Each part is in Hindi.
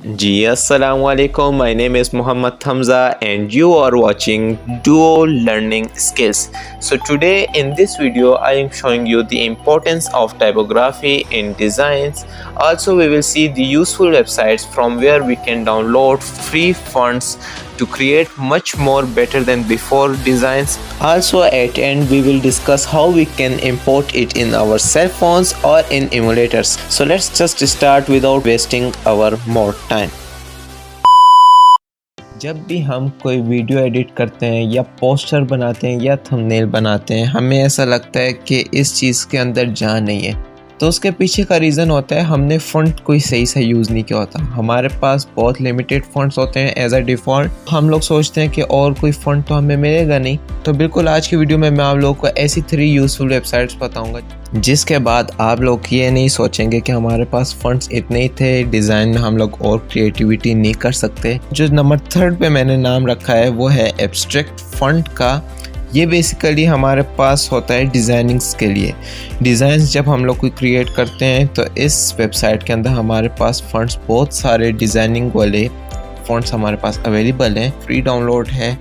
जी अस्सलाम वालेकुम, my name is Muhammad Hamza and you are watching Duo Learning Skills. So today in this video I am showing you the importance of typography in designs. Also we will see the useful websites from where we can download free fonts to create much more better than before designs. Also at end we will discuss how we can import it in our cell phones or in emulators. So let's just start without wasting our more time. जब भी हम कोई वीडियो एडिट करते हैं या पोस्टर बनाते हैं या थंबनेल बनाते हैं, हमें ऐसा लगता है कि इस चीज़ के अंदर जान नहीं है। तो उसके पीछे का रीज़न होता है हमने फ़ॉन्ट कोई सही से यूज़ नहीं किया होता। हमारे पास बहुत लिमिटेड फ़ॉन्ट्स होते हैं एज अ डिफ़ॉल्ट। हम लोग सोचते हैं कि और कोई फ़ॉन्ट तो हमें मिलेगा नहीं। तो बिल्कुल आज की वीडियो में मैं आप लोगों को ऐसी 3 यूज़फुल वेबसाइट्स बताऊंगा जिसके बाद आप लोग ये नहीं सोचेंगे कि हमारे पास फ़ॉन्ट्स इतने ही थे, डिज़ाइन में हम लोग और क्रिएटिविटी नहीं कर सकते। जो नंबर 3 पे मैंने नाम रखा है वो है एब्स्ट्रैक्ट फ़ॉन्ट का। ये बेसिकली हमारे पास होता है डिज़ाइनिंग्स के लिए। डिज़ाइंस जब हम लोग कोई क्रिएट करते हैं तो इस वेबसाइट के अंदर हमारे पास फ़ॉन्ट्स बहुत सारे डिज़ाइनिंग वाले फ़ॉन्ट्स हमारे पास अवेलेबल हैं। फ्री डाउनलोड है।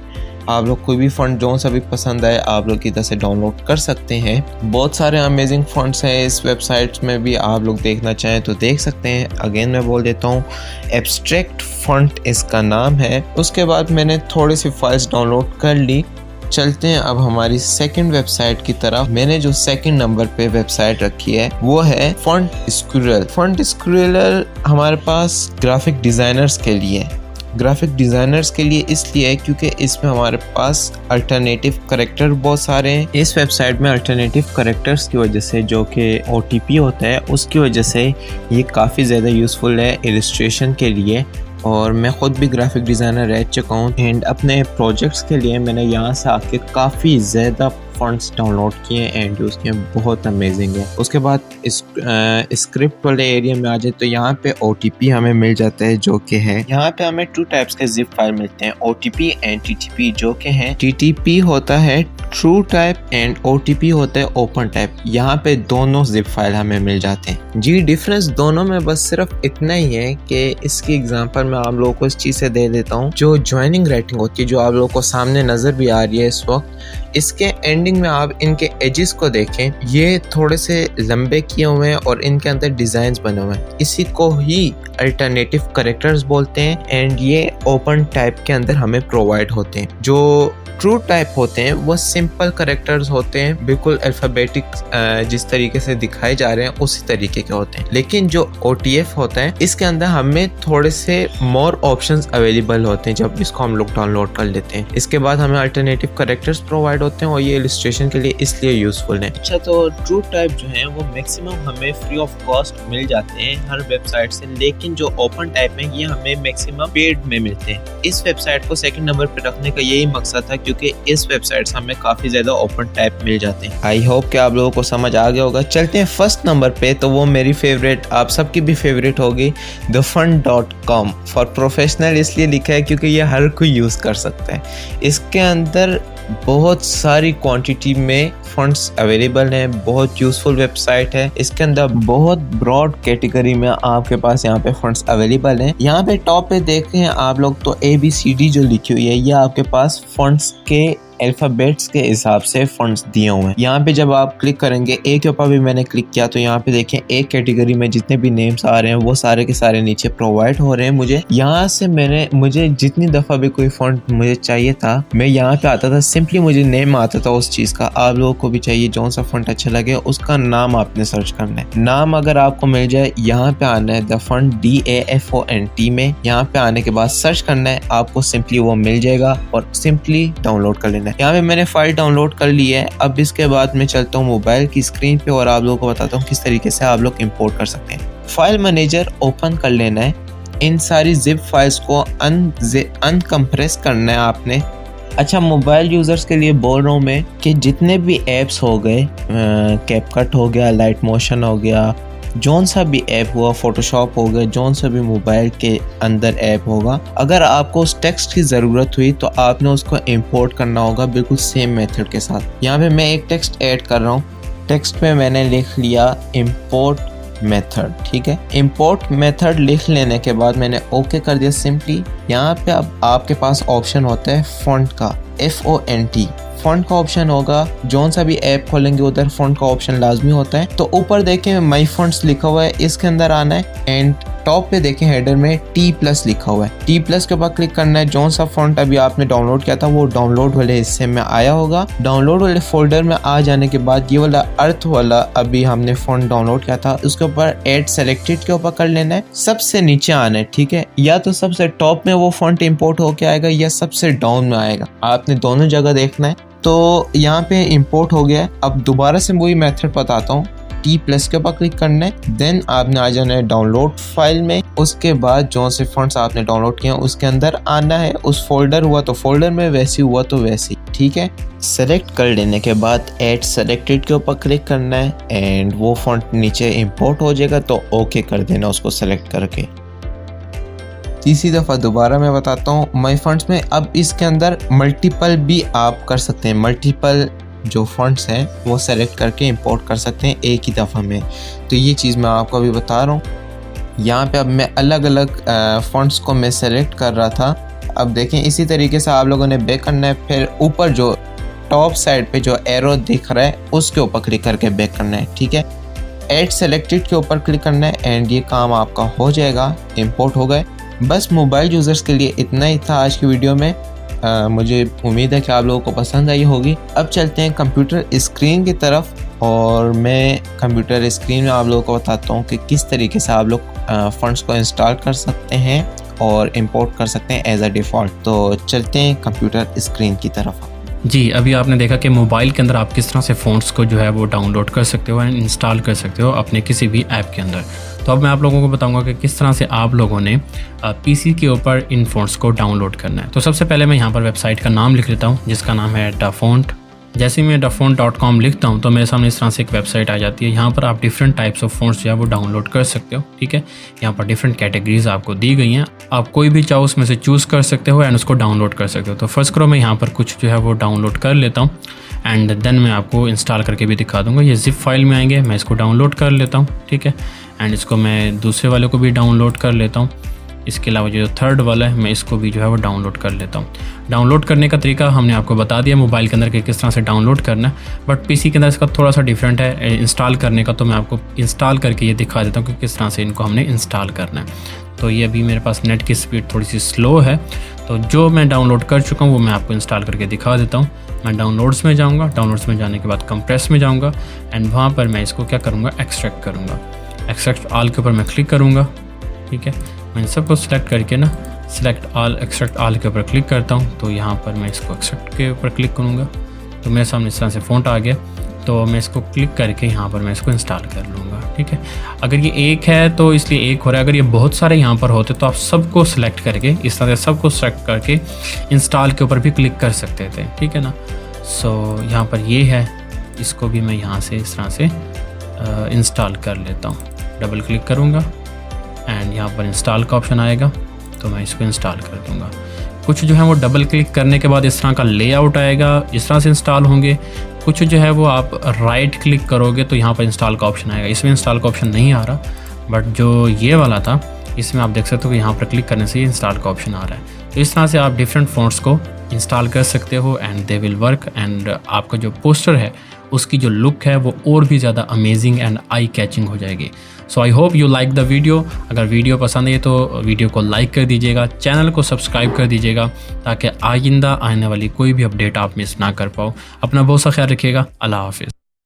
आप लोग कोई भी फ़ॉन्ट जो सा भी पसंद आए आप लोग इधर से डाउनलोड कर सकते हैं। बहुत सारे अमेजिंग फ़ॉन्ट्स हैं इस वेबसाइट में भी, आप लोग देखना चाहें तो देख सकते हैं। अगेन मैं बोल देता हूँ, एब्स्ट्रैक्ट फ़ॉन्ट इसका नाम है। उसके बाद मैंने थोड़ी सी फाइल्स डाउनलोड कर ली। चलते हैं अब हमारी सेकंड वेबसाइट की तरफ। मैंने जो सेकंड नंबर पे वेबसाइट रखी है वो है फॉन्ट स्क्विरल। फॉन्ट स्क्विरल हमारे पास ग्राफिक डिज़ाइनर्स के लिए है। ग्राफिक डिज़ाइनर्स के लिए इसलिए है क्योंकि इसमें हमारे पास अल्टरनेटिव करेक्टर बहुत सारे हैं। इस वेबसाइट में अल्टरनेटिव करेक्टर्स की वजह से जो कि OTP होता है उसकी वजह से ये काफ़ी ज़्यादा यूज़फुल है इलस्ट्रेशन के लिए। और मैं ख़ुद भी ग्राफिक डिज़ाइनर रह चुका हूँ एंड अपने प्रोजेक्ट्स के लिए मैंने यहाँ से आके काफ़ी ज़्यादा फ़ॉन्ट्स डाउनलोड किए एंड उसके बहुत अमेजिंग है। उसके बाद स्क्रिप्ट वाले एरिया में आ जाए तो यहाँ पे OTP हमें मिल जाता है जो कि है, यहाँ पे हमें 2 टाइप्स के जिप फाइल मिलते हैं, OTP एंड TTP। जो कि हैं TTP होता है ट्रू टाइप एंड OTP होता है ओपन टाइप। यहाँ पे दोनों जिप फाइल हमें मिल जाते हैं। जी डिफरेंस दोनों में बस सिर्फ इतना ही है कि इसकी एग्जांपल मैं आप लोगों को इस चीज़ से दे देता हूँ। जो ज्वाइनिंग राइटिंग होती है जो आप लोगों को सामने नज़र भी आ रही है इस वक्त, इसके एंडिंग में आप इनके एजेस को देखें, ये थोड़े से लंबे किए हुए हैं और इनके अंदर डिज़ाइंस बने हुए हैं। इसी को ही अल्टरनेटिव करेक्टर्स बोलते हैं एंड ये ओपन टाइप के अंदर हमें प्रोवाइड होते हैं। जो ट्रू टाइप होते हैं वो सिंपल करेक्टर्स होते हैं, बिल्कुल अल्फ़ाबेटिक जिस तरीके से दिखाए जा रहे हैं उसी तरीके के होते हैं। लेकिन जो OTF होता है इसके अंदर हमें थोड़े से मोर ऑप्शंस अवेलेबल होते हैं जब इसको हम लोग डाउनलोड कर लेते हैं। इसके बाद हमें अल्टरनेटिव करेक्टर्स प्रोवाइड होते हैं और ये इलस्ट्रेशन के लिए इसलिए यूज़फुल है। अच्छा, तो ट्रू टाइप जो है वो मैक्सिमम हमें फ्री ऑफ कॉस्ट मिल जाते हैं हर वेबसाइट से, लेकिन जो ओपन टाइप है ये हमें मैक्सिमम पेड में मिलते हैं। इस वेबसाइट को सेकंड नंबर पर रखने का यही मकसद था क्योंकि इस वेबसाइट से हमें काफी ज्यादा ओपन टाइप मिल जाते हैं। आई होप कि आप लोगों को समझ आ गया होगा। चलते हैं फर्स्ट नंबर पे, तो वो मेरी फेवरेट, आप सबकी भी फेवरेट होगी, thefont.com। फॉर प्रोफेशनल इसलिए लिखा है क्योंकि ये हर कोई यूज़ कर सकता है। इसके अंदर बहुत सारी क्वांटिटी में फॉन्ट्स अवेलेबल हैं। बहुत यूज़फुल वेबसाइट है। इसके अंदर बहुत ब्रॉड कैटेगरी में आपके पास यहाँ पे फॉन्ट्स अवेलेबल हैं। यहाँ पे टॉप पे देखते हैं आप लोग तो ABCD जो लिखी हुई है ये आपके पास फॉन्ट्स के अल्फ़ाबेट्स के हिसाब से फॉन्ट्स दिए हुए हैं। यहाँ पे जब आप क्लिक करेंगे, एक के ऊपर भी मैंने क्लिक किया तो यहाँ पे देखें एक कैटेगरी में जितने भी नेम्स आ रहे हैं वो सारे के सारे नीचे प्रोवाइड हो रहे हैं। मुझे यहाँ से मुझे जितनी दफ़ा भी कोई फॉन्ट मुझे चाहिए था मैं यहाँ पे आता था, सिंपली मुझे नेम आता था उस चीज़ का। आप लोगों को भी चाहिए जो सा फॉन्ट अच्छा लगे उसका नाम आपने सर्च करना है। नाम अगर आपको मिल जाए यहाँ पे आना है द फॉन्ट DAFONT में। यहाँ पे आने के बाद सर्च करना है, आपको सिंपली वो मिल जाएगा और सिंपली डाउनलोड कर लेना। यहाँ पे मैंने फाइल डाउनलोड कर ली है। अब इसके बाद मैं चलता हूँ मोबाइल की स्क्रीन पे और आप लोगों को बताता हूँ किस तरीके से आप लोग इंपोर्ट कर सकते हैं। फाइल मैनेजर ओपन कर लेना है। इन सारी जिप फाइल्स को अनकम्प्रेस करना है आपने। अच्छा, मोबाइल यूज़र्स के लिए बोल रहा हूँ मैं कि जितने भी ऐप्स हो गए, कैपकट हो गया, लाइट मोशन हो गया, जौन सा भी ऐप हुआ, फोटोशॉप हो गया, जौन सा भी मोबाइल के अंदर ऐप होगा, अगर आपको उस टेक्स्ट की ज़रूरत हुई तो आपने उसको इंपोर्ट करना होगा बिल्कुल सेम मेथड के साथ। यहाँ पे मैं एक टेक्स्ट ऐड कर रहा हूँ। टेक्स्ट में मैंने लिख लिया इंपोर्ट मेथड, ठीक है। इंपोर्ट मेथड लिख लेने के बाद मैंने ओके कर दिया सिंपली। यहाँ पे अब आपके पास ऑप्शन होता है फॉन्ट का, FONT फॉन्ट का ऑप्शन होगा। जौन सा भी ऐप खोलेंगे उधर फॉन्ट का ऑप्शन लाजमी होता है। तो ऊपर देखें माई फॉन्ट्स लिखा हुआ है, इसके अंदर आना है एंड टॉप पे देखें हेडर में T+ लिखा हुआ है। T+ के ऊपर क्लिक करना है। जौन सा फॉन्ट अभी आपने डाउनलोड किया था वो डाउनलोड वाले हिस्से में आया होगा। डाउनलोड वाले फोल्डर में आ जाने के बाद ये वाला अर्थ वाला अभी हमने फॉन्ट डाउनलोड किया था उसके ऊपर ऐड सेलेक्टेड के ऊपर कर लेना है। सबसे नीचे आना है, ठीक है। या तो सबसे टॉप में वो फॉन्ट इंपोर्ट होके आएगा या सबसे डाउन में आएगा, आपने दोनों जगह देखना है। तो यहाँ पे इंपोर्ट हो गया है। अब दोबारा से वही मेथड बताता हूँ। T+ के ऊपर क्लिक करना है, देन आपने आ जाना है डाउनलोड फाइल में। उसके बाद जो से फॉन्ट्स आपने डाउनलोड किए उसके अंदर आना है। उस फोल्डर हुआ तो फोल्डर में, वैसी हुआ तो वैसी, ठीक है। सेलेक्ट कर लेने के बाद ऐड सेलेक्टेड के ऊपर क्लिक करना है एंड वो फॉन्ट नीचे इंपोर्ट हो जाएगा। तो ओके कर देना उसको सेलेक्ट करके। तीसरी दफ़ा दोबारा मैं बताता हूँ माई फॉन्ट्स में अब इसके अंदर मल्टीपल भी आप कर सकते हैं। मल्टीपल जो फॉन्ट्स हैं वो सेलेक्ट करके इंपोर्ट कर सकते हैं एक ही दफ़ा में। तो ये चीज़ मैं आपको अभी बता रहा हूँ। यहाँ पे अब मैं अलग अलग फॉन्ट्स को मैं सेलेक्ट कर रहा था। अब देखें इसी तरीके से आप लोगों ने बैक करना है। फिर ऊपर जो टॉप साइड पे जो एरो दिख रहा है उसके ऊपर क्लिक करके बैक करना है, ठीक है। ऐड सेलेक्टेड के ऊपर क्लिक करना है एंड ये काम आपका हो जाएगा, इंपोर्ट हो गए। बस मोबाइल यूज़र्स के लिए इतना ही था आज की वीडियो में। मुझे उम्मीद है कि आप लोगों को पसंद आई होगी। अब चलते हैं कंप्यूटर स्क्रीन की तरफ और मैं कंप्यूटर स्क्रीन में आप लोगों को बताता हूँ कि किस तरीके से आप लोग फॉन्ट्स को इंस्टॉल कर सकते हैं और इंपोर्ट कर सकते हैं एज अ डिफ़ॉल्ट। तो चलते हैं कंप्यूटर स्क्रीन की तरफ। जी, अभी आपने देखा कि मोबाइल के अंदर आप किस तरह से फ़ॉन्ट्स को जो है वो डाउनलोड कर सकते हो एंड इंस्टॉल कर सकते हो अपने किसी भी ऐप के अंदर। तो अब मैं आप लोगों को बताऊंगा कि किस तरह से आप लोगों ने पीसी के ऊपर इन फ़ॉन्ट्स को डाउनलोड करना है। तो सबसे पहले मैं यहाँ पर वेबसाइट का नाम लिख लेता हूँ जिसका नाम है डाफॉन्ट। जैसे ही मैं dafont.com लिखता हूँ तो मेरे सामने इस तरह से एक वेबसाइट आ जाती है। यहाँ पर आप डिफरेंट टाइप्स ऑफ फ़ॉन्ट्स जो है वो डाउनलोड कर सकते हो, ठीक है। यहाँ पर डिफरेंट कैटेगरीज आपको दी गई हैं, आप कोई भी चाहो उसमें से चूज़ कर सकते हो एंड उसको डाउनलोड कर सकते हो। तो फर्स्ट करो मैं यहाँ पर कुछ जो है वो डाउनलोड कर लेता हूँ एंड देन मैं आपको इंस्टॉल करके भी दिखा दूँगा। ये ज़िप फाइल में आएंगे, मैं इसको डाउनलोड कर लेता हूँ, ठीक है। एंड इसको मैं दूसरे वाले को भी डाउनलोड कर लेता हूँ। इसके अलावा जो थर्ड वाला है मैं इसको भी जो है वो डाउनलोड कर लेता हूँ। डाउनलोड करने का तरीका हमने आपको बता दिया मोबाइल के अंदर कि किस तरह से डाउनलोड करना है, बट पीसी के अंदर इसका थोड़ा सा डिफरेंट है इंस्टॉल करने का। तो मैं आपको इंस्टॉल करके ये दिखा देता हूँ कि किस तरह से इनको हमने इंस्टॉल करना है। तो ये अभी मेरे पास नेट की स्पीड थोड़ी सी स्लो है, तो जो मैं डाउनलोड कर चुका हूँ वो मैं आपको इंस्टॉल करके दिखा देता हूँ। मैं डाउनलोड्स में जाऊँगा, डाउनलोड्स में जाने के बाद कंप्रेस में जाऊँगा एंड वहाँ पर मैं इसको क्या करूँगा, एक्सट्रैक्ट करूँगा। एक्सट्रैक्ट ऑल के ऊपर मैं क्लिक करूँगा, ठीक है। मैं इन सबको सिलेक्ट करके ना सिलेक्ट ऑल, एक्सट्रैक्ट ऑल के ऊपर क्लिक करता हूँ। तो यहाँ पर मैं इसको एक्सट्रैक्ट के ऊपर क्लिक करूँगा तो मेरे सामने इस तरह से फ़ॉन्ट आ गया। तो मैं इसको क्लिक करके यहाँ पर मैं इसको इंस्टॉल कर लूँगा, ठीक है। अगर ये एक है तो इसलिए एक हो रहा है, अगर ये बहुत सारे यहाँ पर होते तो आप सबको सिलेक्ट करके इस तरह से सबको सेलेक्ट करके इंस्टॉल के ऊपर भी क्लिक कर सकते थे, ठीक है ना। सो यहाँ पर ये है, इसको भी मैं यहाँ से इस तरह से इंस्टॉल कर लेता हूँ। डबल क्लिक करूँगा एंड यहाँ पर इंस्टॉल का ऑप्शन आएगा तो मैं इसको इंस्टॉल कर दूँगा। कुछ जो है वो डबल क्लिक करने के बाद इस तरह का लेआउट आएगा, इस तरह से इंस्टॉल होंगे। कुछ जो है वो आप राइट क्लिक करोगे तो यहाँ पर इंस्टॉल का ऑप्शन आएगा। इसमें इंस्टॉल का ऑप्शन नहीं आ रहा, बट जो ये वाला था इसमें आप देख सकते हो कि यहाँ पर क्लिक करने से इंस्टॉल का ऑप्शन आ रहा है। तो इस तरह से आप डिफरेंट फ़ॉन्ट्स को इंस्टॉल कर सकते हो and they will work. And आपका जो पोस्टर है उसकी जो लुक है वो और भी ज़्यादा अमेजिंग एंड आई कैचिंग हो जाएगी। So I hope you like the video. अगर वीडियो पसंद है तो वीडियो को लाइक कर दीजिएगा, चैनल को सब्सक्राइब कर दीजिएगा ताकि आइंदा आने वाली कोई भी अपडेट आप मिस ना कर पाओ। अपना बहुत सा ख्याल रखिएगा। अल्लाह हाफिज़।